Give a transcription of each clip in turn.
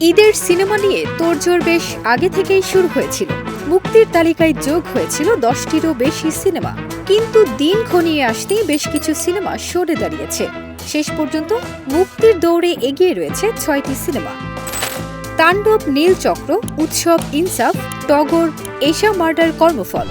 ঈদের সিনেমা নিয়ে তোড়জোড় বেশ আগে থেকেই শুরু হয়েছিল। মুক্তির তালিকায় যোগ হয়েছিল 10টিরও বেশি সিনেমা, কিন্তু দিন ঘনিয়ে আসতেই বেশ কিছু সিনেমা সরে দাঁড়িয়েছে। শেষ পর্যন্ত মুক্তির দৌড়ে এগিয়ে রয়েছে 6টি সিনেমা। তাণ্ডব, নীলচক্র, উৎসব, ইনসাফ, টগর, এশা মার্ডার, কর্মফল।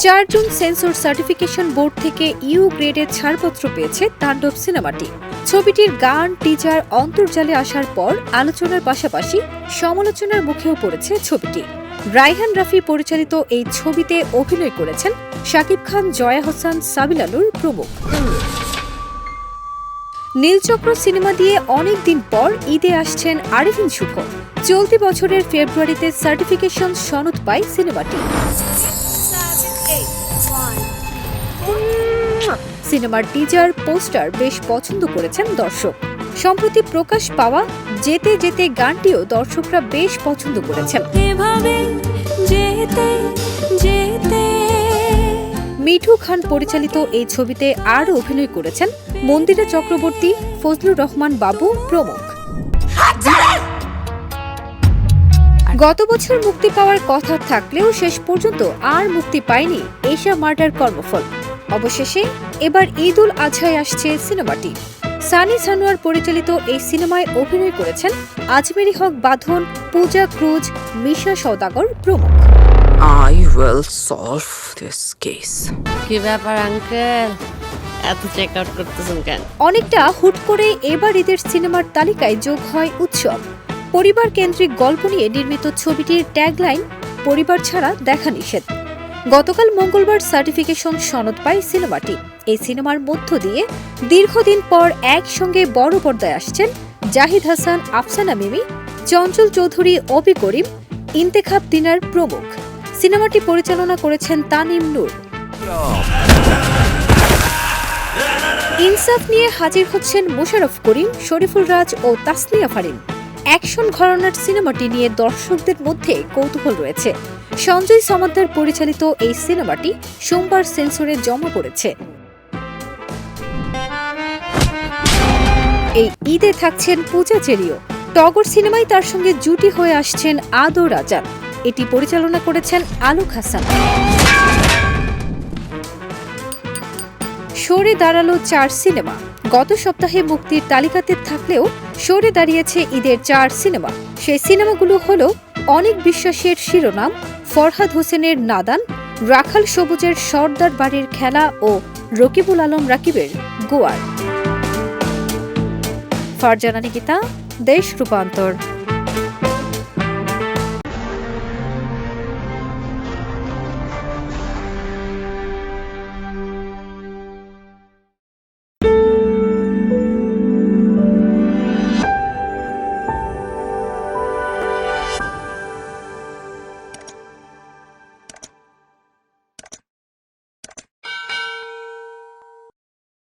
4 জুন সেন্সর সার্টিফিকেশন বোর্ড থেকে ইউ গ্রেডের ছাড়পত্র পেয়েছে তাণ্ডব সিনেমাটি। ছবিটির গান, টিজার অন্তর্জালে আসার পর আলোচনার পাশাপাশি সমালোচনার মুখেও পড়েছে ছবিটি। রায়হান রাফি পরিচালিত এই ছবিতে অভিনয় করেছেন শাকিব খান, জয়া হোসেন, সাবিলা নূর প্রমুখ। নীলচক্র সিনেমা দিয়ে অনেক দিন পর ঈদে আসছেন আরিফিন শুভ। চলতি বছরের ফেব্রুয়ারিতে সার্টিফিকেশন সনদ পায় সিনেমাটি। সিনেমার টিজার, পোস্টার বেশ পছন্দ করেছেন দর্শক। সম্প্রতি প্রকাশ পাওয়া যেতে যেতে গানটিও দর্শকরা বেশ পছন্দ করেছেন। মিঠু খান পরিচালিত এই ছবিতে আরও অভিনয় করেছেন মন্দিরা চক্রবর্তী, ফজলুর রহমান বাবু প্রমুখ। গত বছর মুক্তি পাওয়ার কথা থাকলেও শেষ পর্যন্ত আর মুক্তি পায়নি এশা মার্ডার, কর্মফল। অবশেষে এবার ঈদ উল আজহায় আসছে সিনেমাটি। সানি সানোয়ার পরিচালিত এই সিনেমায় অভিনয় করেছেন আজমেরি হক বাঁধন, পূজা ক্রুজ, মিশা সওদাগর প্রমুখ। I will solve this case. কি ব্যাপার আঙ্কেল, এত চেক আউট করতেছেন কেন? অনেকটা হুট করে এবার ঈদের সিনেমার তালিকায় যোগ হয় উৎসব। পরিবার কেন্দ্রিক গল্প নিয়ে নির্মিত ছবিটির ট্যাগলাইন পরিবার ছাড়া দেখা নিষেধ। গতকাল মঙ্গলবার সার্টিফিকেশন সনদ পায় সিনেমাটি। এই সিনেমার মধ্য দিয়ে দীর্ঘদিন পর একসঙ্গে বড় পর্দায় আসছেন জাহিদ হাসান, আফসানা মিমি, চঞ্চল চৌধুরী, অপি করিম, ইন্তেখাব দিনার প্রমুখ। সিনেমাটি পরিচালনা করেছেন তানিম নূর। ইনসাফ নিয়ে হাজির হচ্ছেন মোশাররফ করিম, শরীফুল রাজ ও তাসনিয়া ফারিন। অ্যাকশন ঘরানার সিনেমাটি নিয়ে দর্শকদের মধ্যে কৌতূহল রয়েছে। সঞ্জয় সমাদ্দার পরিচালিত এই সিনেমাটি সোমবার সেন্সরে জমা পড়েছে। এই ঈদে থাকছেন পূজা চেরিও। টগর সিনেমায় তার সঙ্গে জুটি হয়ে আসছেন আদো রাজা। এটি পরিচালনা করেছেন আলোক হাসান। সরে দাঁড়ালো 4 সিনেমা। গত সপ্তাহে মুক্তির তালিকাতে থাকলেও সরে দাঁড়িয়েছে ঈদের 4 সিনেমা। সেই সিনেমাগুলো হল অনেক বিশ্বাসের শিরোনাম, ফরহাদ হোসেনের নাদান, রাখাল সবুজের সর্দার বাড়ির খেলা ও রকিবুল আলম রাকিবের গোয়ার। ফারজানা নিকিতা, দেশ রূপান্তর।